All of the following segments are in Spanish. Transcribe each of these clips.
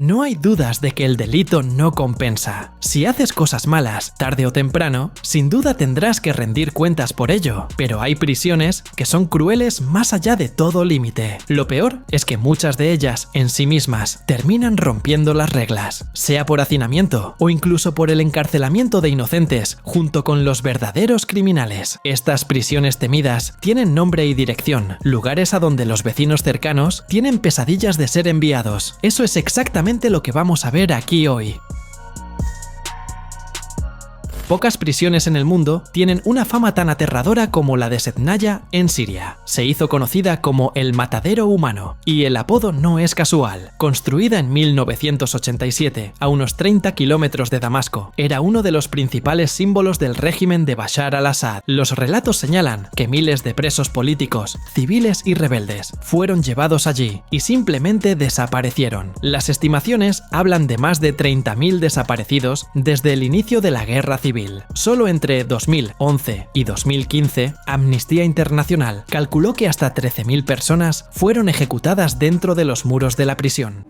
No hay dudas de que el delito no compensa. Si haces cosas malas, tarde o temprano, sin duda tendrás que rendir cuentas por ello, pero hay prisiones que son crueles más allá de todo límite. Lo peor es que muchas de ellas, en sí mismas, terminan rompiendo las reglas, sea por hacinamiento o incluso por el encarcelamiento de inocentes, junto con los verdaderos criminales. Estas prisiones temidas tienen nombre y dirección, lugares a donde los vecinos cercanos tienen pesadillas de ser enviados. Eso es exactamente lo que vamos a ver aquí hoy. Pocas prisiones en el mundo tienen una fama tan aterradora como la de Sednaya en Siria. Se hizo conocida como el matadero humano, y el apodo no es casual. Construida en 1987, a unos 30 kilómetros de Damasco, era uno de los principales símbolos del régimen de Bashar al-Assad. Los relatos señalan que miles de presos políticos, civiles y rebeldes fueron llevados allí y simplemente desaparecieron. Las estimaciones hablan de más de 30.000 desaparecidos desde el inicio de la guerra civil. Solo entre 2011 y 2015, Amnistía Internacional calculó que hasta 13.000 personas fueron ejecutadas dentro de los muros de la prisión.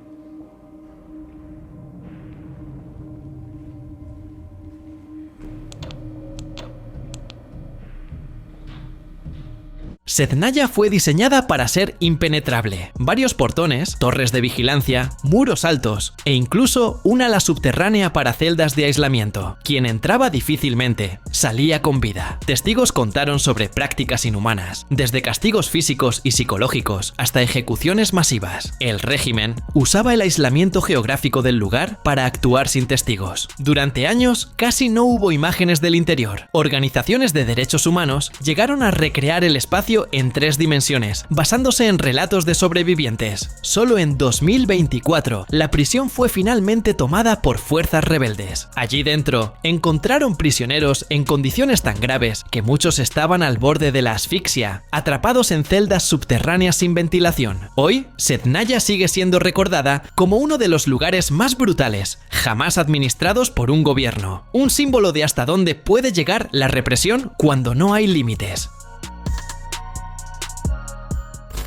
Sednaya fue diseñada para ser impenetrable. Varios portones, torres de vigilancia, muros altos e incluso una ala subterránea para celdas de aislamiento. Quien entraba difícilmente salía con vida. Testigos contaron sobre prácticas inhumanas, desde castigos físicos y psicológicos hasta ejecuciones masivas. El régimen usaba el aislamiento geográfico del lugar para actuar sin testigos. Durante años casi no hubo imágenes del interior. Organizaciones de derechos humanos llegaron a recrear el espacio en 3 dimensiones, basándose en relatos de sobrevivientes. Solo en 2024, la prisión fue finalmente tomada por fuerzas rebeldes. Allí dentro, encontraron prisioneros en condiciones tan graves que muchos estaban al borde de la asfixia, atrapados en celdas subterráneas sin ventilación. Hoy, Sednaya sigue siendo recordada como uno de los lugares más brutales jamás administrados por un gobierno. Un símbolo de hasta dónde puede llegar la represión cuando no hay límites.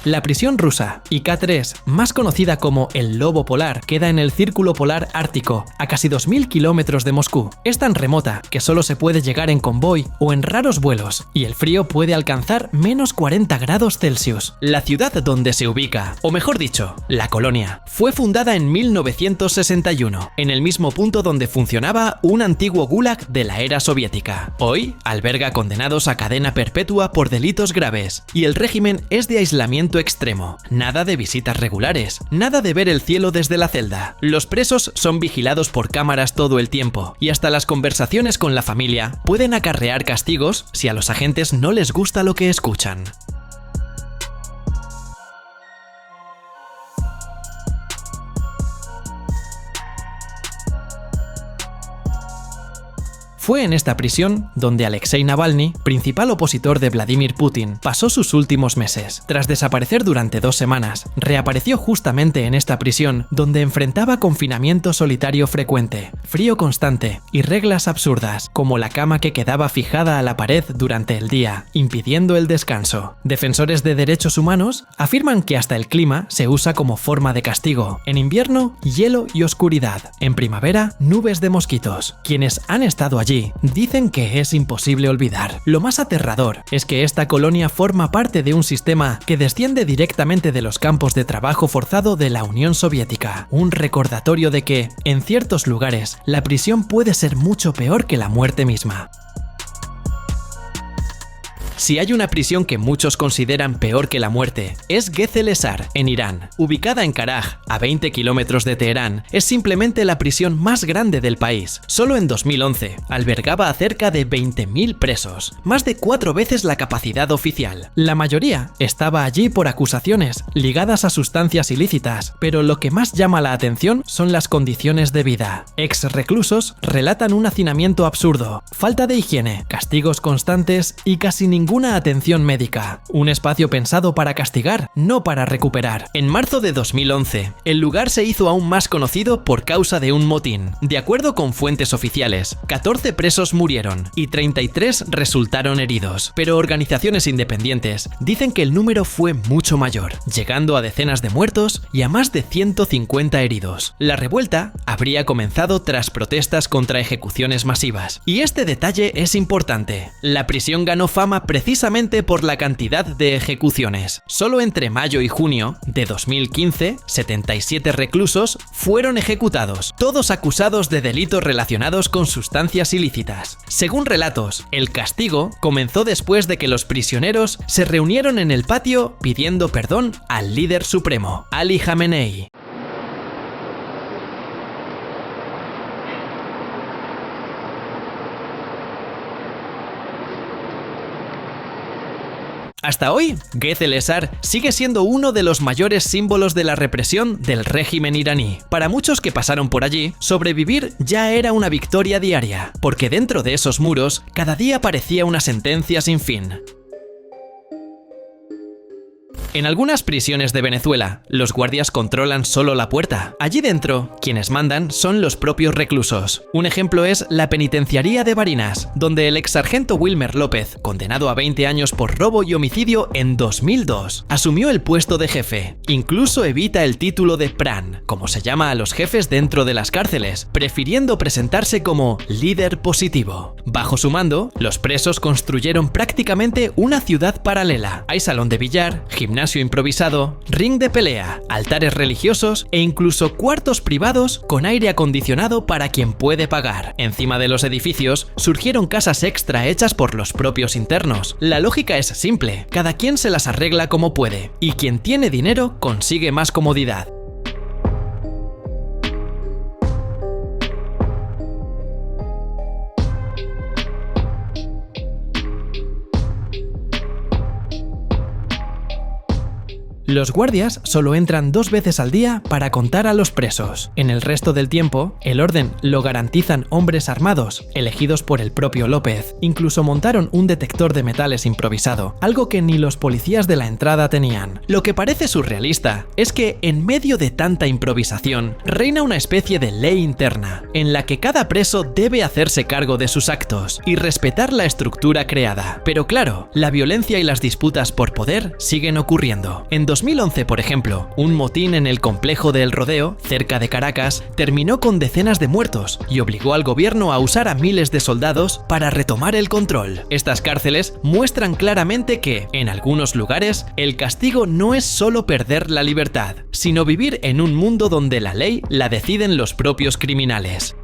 La prisión rusa, IK-3, más conocida como el Lobo Polar, queda en el Círculo Polar Ártico, a casi 2.000 kilómetros de Moscú. Es tan remota que solo se puede llegar en convoy o en raros vuelos, y el frío puede alcanzar menos 40 grados Celsius. La ciudad donde se ubica, o mejor dicho, la colonia, fue fundada en 1961, en el mismo punto donde funcionaba un antiguo gulag de la era soviética. Hoy alberga condenados a cadena perpetua por delitos graves, y el régimen es de aislamiento extremo. Nada de visitas regulares, nada de ver el cielo desde la celda. Los presos son vigilados por cámaras todo el tiempo, y hasta las conversaciones con la familia pueden acarrear castigos si a los agentes no les gusta lo que escuchan. Fue en esta prisión donde Alexei Navalny, principal opositor de Vladimir Putin, pasó sus últimos meses. Tras desaparecer durante 2 semanas, reapareció justamente en esta prisión donde enfrentaba confinamiento solitario frecuente, frío constante y reglas absurdas, como la cama que quedaba fijada a la pared durante el día, impidiendo el descanso. Defensores de derechos humanos afirman que hasta el clima se usa como forma de castigo. En invierno, hielo y oscuridad. En primavera, nubes de mosquitos. Quienes han estado allí dicen que es imposible olvidar. Lo más aterrador es que esta colonia forma parte de un sistema que desciende directamente de los campos de trabajo forzado de la Unión Soviética. Un recordatorio de que, en ciertos lugares, la prisión puede ser mucho peor que la muerte misma. Si hay una prisión que muchos consideran peor que la muerte, es Gezl-e-Sar, en Irán. Ubicada en Karaj, a 20 kilómetros de Teherán, es simplemente la prisión más grande del país. Solo en 2011 albergaba a cerca de 20.000 presos, más de 4 veces la capacidad oficial. La mayoría estaba allí por acusaciones ligadas a sustancias ilícitas, pero lo que más llama la atención son las condiciones de vida. Ex reclusos relatan un hacinamiento absurdo, falta de higiene, castigos constantes y casi ningún ninguna atención médica. Un espacio pensado para castigar, no para recuperar. En marzo de 2011, el lugar se hizo aún más conocido por causa de un motín. De acuerdo con fuentes oficiales, 14 presos murieron y 33 resultaron heridos. Pero organizaciones independientes dicen que el número fue mucho mayor, llegando a decenas de muertos y a más de 150 heridos. La revuelta habría comenzado tras protestas contra ejecuciones masivas. Y este detalle es importante. La prisión ganó fama precisamente por la cantidad de ejecuciones. Solo entre mayo y junio de 2015, 77 reclusos fueron ejecutados, todos acusados de delitos relacionados con sustancias ilícitas. Según relatos, el castigo comenzó después de que los prisioneros se reunieron en el patio pidiendo perdón al líder supremo, Ali Khamenei. Hasta hoy, Ghez el-Ezzar sigue siendo uno de los mayores símbolos de la represión del régimen iraní. Para muchos que pasaron por allí, sobrevivir ya era una victoria diaria, porque dentro de esos muros cada día parecía una sentencia sin fin. En algunas prisiones de Venezuela, los guardias controlan solo la puerta. Allí dentro, quienes mandan son los propios reclusos. Un ejemplo es la penitenciaría de Barinas, donde el exsargento Wilmer López, condenado a 20 años por robo y homicidio en 2002, asumió el puesto de jefe. Incluso evita el título de Pran, como se llama a los jefes dentro de las cárceles, prefiriendo presentarse como líder positivo. Bajo su mando, los presos construyeron prácticamente una ciudad paralela. Hay salón de billar, gimnasio improvisado, ring de pelea, altares religiosos e incluso cuartos privados con aire acondicionado para quien puede pagar. Encima de los edificios surgieron casas extra hechas por los propios internos. La lógica es simple, cada quien se las arregla como puede, y quien tiene dinero consigue más comodidad. Los guardias solo entran 2 veces al día para contar a los presos. En el resto del tiempo, el orden lo garantizan hombres armados, elegidos por el propio López. Incluso montaron un detector de metales improvisado, algo que ni los policías de la entrada tenían. Lo que parece surrealista es que, en medio de tanta improvisación, reina una especie de ley interna, en la que cada preso debe hacerse cargo de sus actos y respetar la estructura creada. Pero claro, la violencia y las disputas por poder siguen ocurriendo. En 2011, por ejemplo, un motín en el complejo de El Rodeo, cerca de Caracas, terminó con decenas de muertos y obligó al gobierno a usar a miles de soldados para retomar el control. Estas cárceles muestran claramente que, en algunos lugares, el castigo no es solo perder la libertad, sino vivir en un mundo donde la ley la deciden los propios criminales.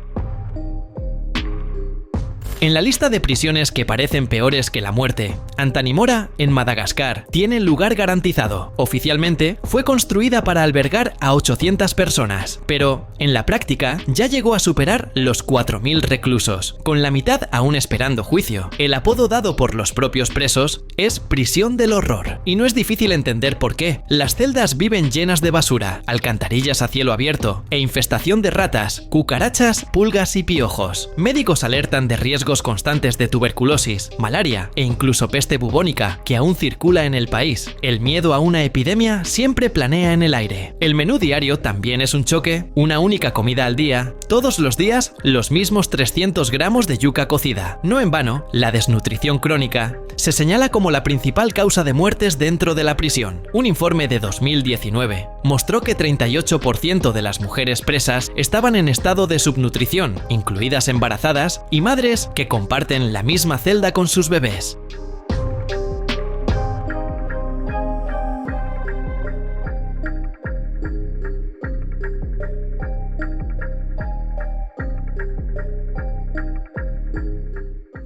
En la lista de prisiones que parecen peores que la muerte, Antanimora, en Madagascar, tiene lugar garantizado. Oficialmente, fue construida para albergar a 800 personas, pero, en la práctica, ya llegó a superar los 4.000 reclusos, con la mitad aún esperando juicio. El apodo dado por los propios presos es prisión del horror, y no es difícil entender por qué. Las celdas viven llenas de basura, alcantarillas a cielo abierto, e infestación de ratas, cucarachas, pulgas y piojos. Médicos alertan de riesgos constantes de tuberculosis, malaria e incluso peste bubónica que aún circula en el país. El miedo a una epidemia siempre planea en el aire. El menú diario también es un choque, una única comida al día, todos los días los mismos 300 gramos de yuca cocida. No en vano, la desnutrición crónica se señala como la principal causa de muertes dentro de la prisión. Un informe de 2019 mostró que 38% de las mujeres presas estaban en estado de subnutrición, incluidas embarazadas y madres que comparten la misma celda con sus bebés.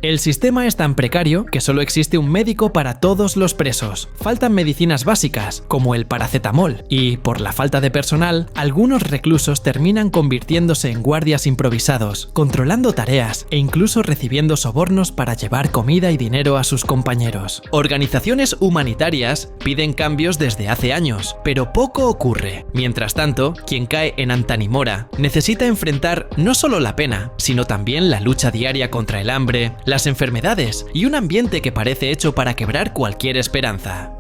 El sistema es tan precario que solo existe un médico para todos los presos. Faltan medicinas básicas, como el paracetamol, y, por la falta de personal, algunos reclusos terminan convirtiéndose en guardias improvisados, controlando tareas e incluso recibiendo sobornos para llevar comida y dinero a sus compañeros. Organizaciones humanitarias piden cambios desde hace años, pero poco ocurre. Mientras tanto, quien cae en Antanimora necesita enfrentar no solo la pena, sino también la lucha diaria contra el hambre, las enfermedades y un ambiente que parece hecho para quebrar cualquier esperanza.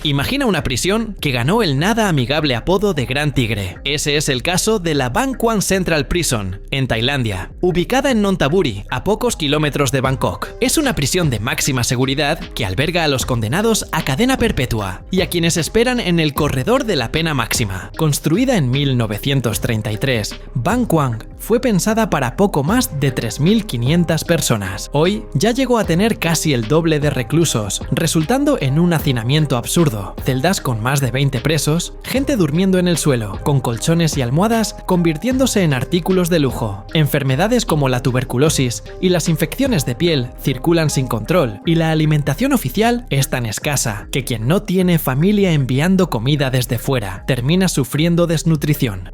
Imagina una prisión que ganó el nada amigable apodo de Gran Tigre. Ese es el caso de la Bangkwang Central Prison, en Tailandia, ubicada en Nonthaburi, a pocos kilómetros de Bangkok. Es una prisión de máxima seguridad que alberga a los condenados a cadena perpetua y a quienes esperan en el corredor de la pena máxima. Construida en 1933, Bangkwang fue pensada para poco más de 3.500 personas. Hoy ya llegó a tener casi el doble de reclusos, resultando en un hacinamiento absurdo. Celdas con más de 20 presos, gente durmiendo en el suelo, con colchones y almohadas convirtiéndose en artículos de lujo. Enfermedades como la tuberculosis y las infecciones de piel circulan sin control, y la alimentación oficial es tan escasa que quien no tiene familia enviando comida desde fuera termina sufriendo desnutrición.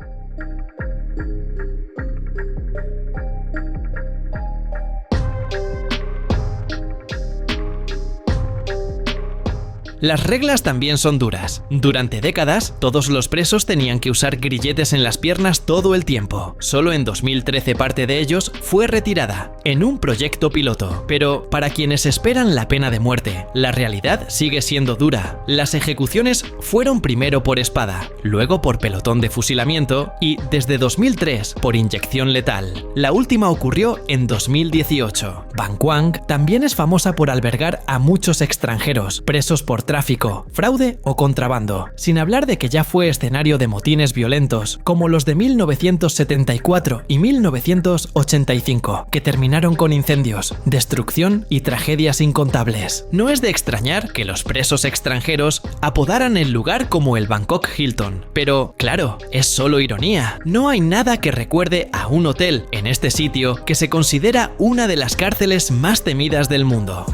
Las reglas también son duras. Durante décadas, todos los presos tenían que usar grilletes en las piernas todo el tiempo. Solo en 2013 parte de ellos fue retirada, en un proyecto piloto. Pero para quienes esperan la pena de muerte, la realidad sigue siendo dura. Las ejecuciones fueron primero por espada, luego por pelotón de fusilamiento y, desde 2003, por inyección letal. La última ocurrió en 2018. Bangkwang también es famosa por albergar a muchos extranjeros, presos por tráfico, fraude o contrabando, sin hablar de que ya fue escenario de motines violentos, como los de 1974 y 1985, que terminaron con incendios, destrucción y tragedias incontables. No es de extrañar que los presos extranjeros apodaran el lugar como el Bangkok Hilton, pero claro, es solo ironía. No hay nada que recuerde a un hotel en este sitio que se considera una de las cárceles más temidas del mundo.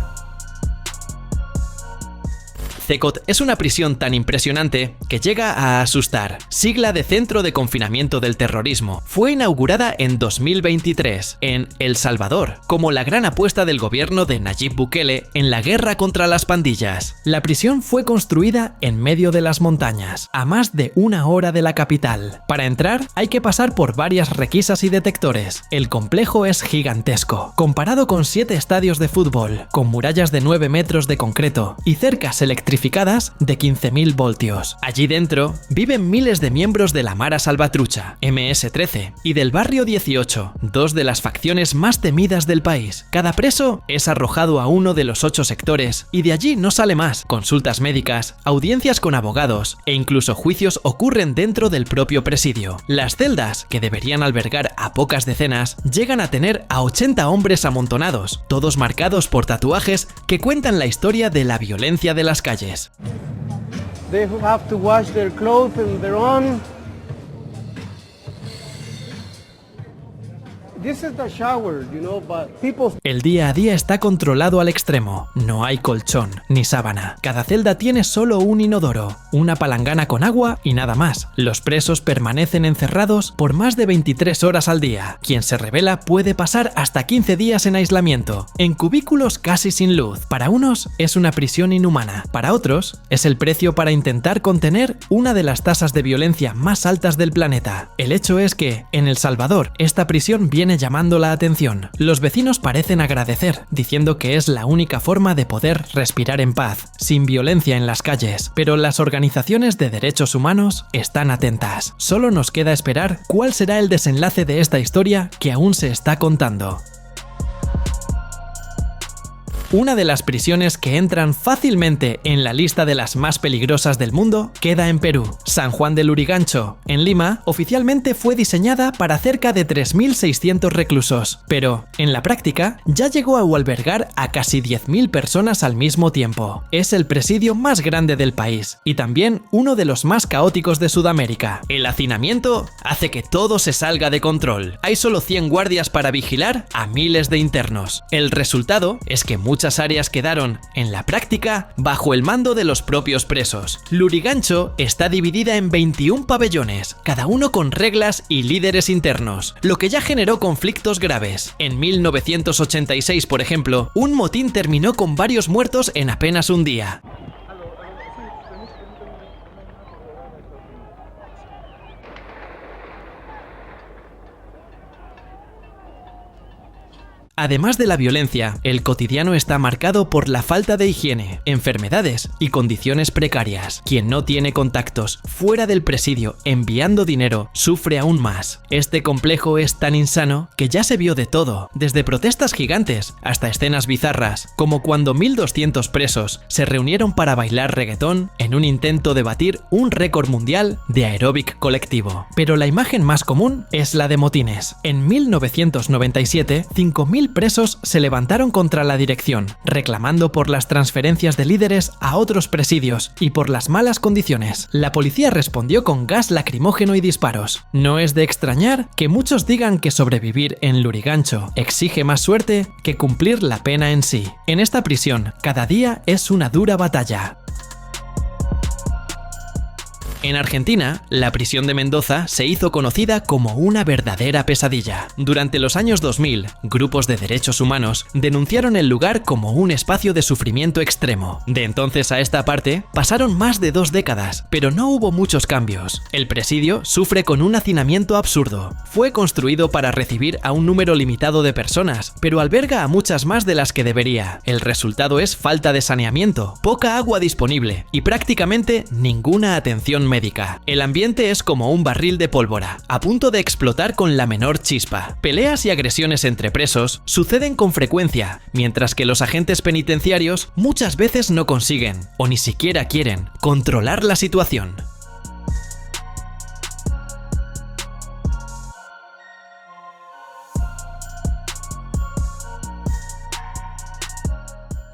CECOT es una prisión tan impresionante que llega a asustar. Sigla de Centro de Confinamiento del Terrorismo. Fue inaugurada en 2023 en El Salvador, como la gran apuesta del gobierno de Nayib Bukele en la guerra contra las pandillas. La prisión fue construida en medio de las montañas, a más de 1 hora de la capital. Para entrar hay que pasar por varias requisas y detectores. El complejo es gigantesco, comparado con 7 estadios de fútbol, con murallas de 9 metros de concreto y cercas electrificadas de 15.000 voltios. Allí dentro viven miles de miembros de la Mara Salvatrucha, MS-13, y del Barrio 18, 2 de las facciones más temidas del país. Cada preso es arrojado a uno de los 8 sectores y de allí no sale más. Consultas médicas, audiencias con abogados e incluso juicios ocurren dentro del propio presidio. Las celdas, que deberían albergar a pocas decenas, llegan a tener a 80 hombres amontonados, todos marcados por tatuajes que cuentan la historia de la violencia de las calles. They have to wash their clothes on their own. This is the shower, you know, but people... El día a día está controlado al extremo. No hay colchón ni sábana. Cada celda tiene solo un inodoro, una palangana con agua y nada más. Los presos permanecen encerrados por más de 23 horas al día. Quien se rebela puede pasar hasta 15 días en aislamiento, en cubículos casi sin luz. Para unos es una prisión inhumana, para otros es el precio para intentar contener una de las tasas de violencia más altas del planeta. El hecho es que, en El Salvador, esta prisión viene llamando la atención. Los vecinos parecen agradecer, diciendo que es la única forma de poder respirar en paz, sin violencia en las calles, pero las organizaciones de derechos humanos están atentas. Solo nos queda esperar cuál será el desenlace de esta historia que aún se está contando. Una de las prisiones que entran fácilmente en la lista de las más peligrosas del mundo queda en Perú. San Juan de Lurigancho, en Lima, oficialmente fue diseñada para cerca de 3.600 reclusos, pero en la práctica ya llegó a albergar a casi 10.000 personas al mismo tiempo. Es el presidio más grande del país y también uno de los más caóticos de Sudamérica. El hacinamiento hace que todo se salga de control. Hay solo 100 guardias para vigilar a miles de internos. El resultado es que muchas áreas quedaron, en la práctica, bajo el mando de los propios presos. Lurigancho está dividida en 21 pabellones, cada uno con reglas y líderes internos, lo que ya generó conflictos graves. En 1986, por ejemplo, un motín terminó con varios muertos en apenas un día. Además de la violencia, el cotidiano está marcado por la falta de higiene, enfermedades y condiciones precarias. Quien no tiene contactos fuera del presidio enviando dinero sufre aún más. Este complejo es tan insano que ya se vio de todo, desde protestas gigantes hasta escenas bizarras, como cuando 1200 presos se reunieron para bailar reggaetón en un intento de batir un récord mundial de aeróbic colectivo. Pero la imagen más común es la de motines. En 1997, 5000 presos se levantaron contra la dirección, reclamando por las transferencias de líderes a otros presidios y por las malas condiciones. La policía respondió con gas lacrimógeno y disparos. No es de extrañar que muchos digan que sobrevivir en Lurigancho exige más suerte que cumplir la pena en sí. En esta prisión, cada día es una dura batalla. En Argentina, la prisión de Mendoza se hizo conocida como una verdadera pesadilla. Durante los años 2000, grupos de derechos humanos denunciaron el lugar como un espacio de sufrimiento extremo. De entonces a esta parte, pasaron más de 2 décadas, pero no hubo muchos cambios. El presidio sufre con un hacinamiento absurdo. Fue construido para recibir a un número limitado de personas, pero alberga a muchas más de las que debería. El resultado es falta de saneamiento, poca agua disponible y prácticamente ninguna atención médica. El ambiente es como un barril de pólvora, a punto de explotar con la menor chispa. Peleas y agresiones entre presos suceden con frecuencia, mientras que los agentes penitenciarios muchas veces no consiguen, o ni siquiera quieren, controlar la situación.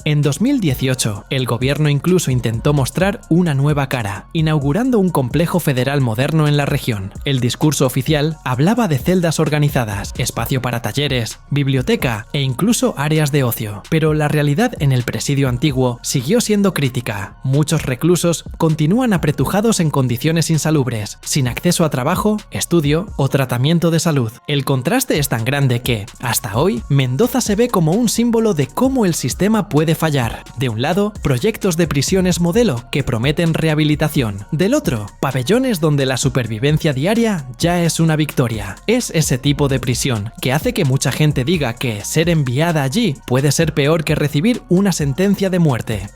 En 2018, el gobierno incluso intentó mostrar una nueva cara, inaugurando un complejo federal moderno en la región. El discurso oficial hablaba de celdas organizadas, espacio para talleres, biblioteca e incluso áreas de ocio. Pero la realidad en el presidio antiguo siguió siendo crítica. Muchos reclusos continúan apretujados en condiciones insalubres, sin acceso a trabajo, estudio o tratamiento de salud. El contraste es tan grande que, hasta hoy, Mendoza se ve como un símbolo de cómo el sistema puede fallar. De un lado, proyectos de prisiones modelo que prometen rehabilitación. Del otro, pabellones donde la supervivencia diaria ya es una victoria. Es ese tipo de prisión que hace que mucha gente diga que ser enviada allí puede ser peor que recibir una sentencia de muerte.